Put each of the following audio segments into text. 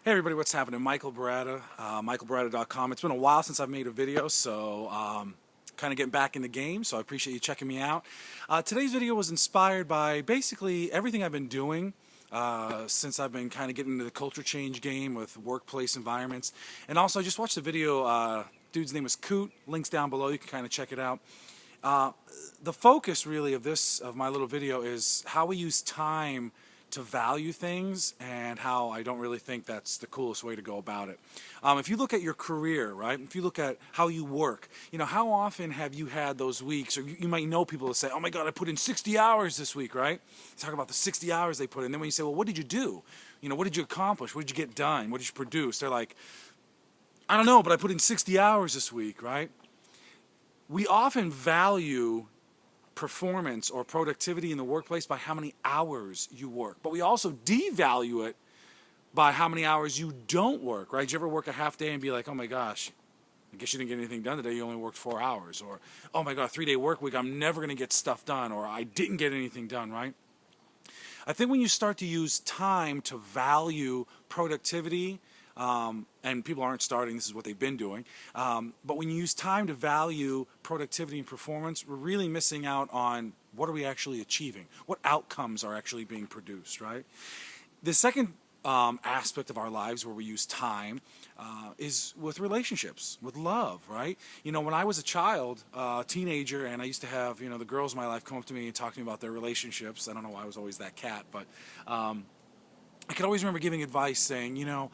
Hey everybody, what's happening? Michael Barata, michaelbarata.com. It's been a while since I've made a video, so kind of getting back in the game, so I appreciate you checking me out. Today's video was inspired by basically everything I've been doing since I've been kind of getting into the culture change game with workplace environments. And also I just watched a video, dude's name is Coot, links down below, you can kind of check it out. The focus really of my little video is how we use time to value things and how I don't really think that's the coolest way to go about it. If you look at your career, right, if you look at how you work, you know, how often have you had those weeks, or you might know people that say, oh my God, I put in 60 hours this week, right? Talk about the 60 hours they put in. Then when you say, well, what did you do? You know, what did you accomplish? What did you get done? What did you produce? They're like, I don't know, but I put in 60 hours this week, right? We often value performance or productivity in the workplace by how many hours you work, but we also devalue it by how many hours you don't work, right? Did you ever work a half day and be like, oh my gosh, I guess you didn't get anything done today, you only worked 4 hours, or oh my God, 3-day work week, I'm never going to get stuff done, or I didn't get anything done, right? I think when you start to use time to value productivity, and people aren't starting, this is what they've been doing, but when you use time to value productivity and performance, we're really missing out on what are we actually achieving, what outcomes are actually being produced, right? The second aspect of our lives where we use time is with relationships, with love, right? You know, when I was a child, teenager, and I used to have, you know, the girls in my life come up to me and talk to me about their relationships. I don't know why I was always that cat, but I could always remember giving advice saying, you know,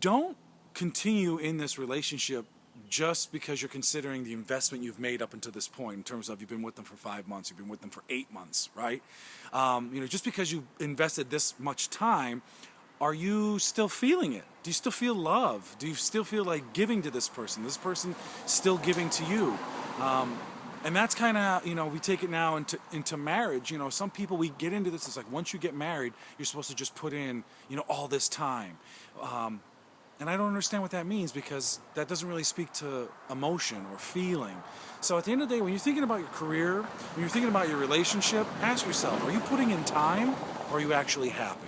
don't continue in this relationship just because you're considering the investment you've made up until this point, in terms of you've been with them for 5 months, you've been with them for 8 months, right? You know, just because you've invested this much time, are you still feeling it? Do you still feel love? Do you still feel like giving to this person still giving to you? And that's kind of, you know, we take it now into marriage. You know, some people, we get into this, it's like once you get married, you're supposed to just put in, you know, all this time. And I don't understand what that means, because that doesn't really speak to emotion or feeling. So at the end of the day, when you're thinking about your career, when you're thinking about your relationship, ask yourself, are you putting in time, or are you actually happy?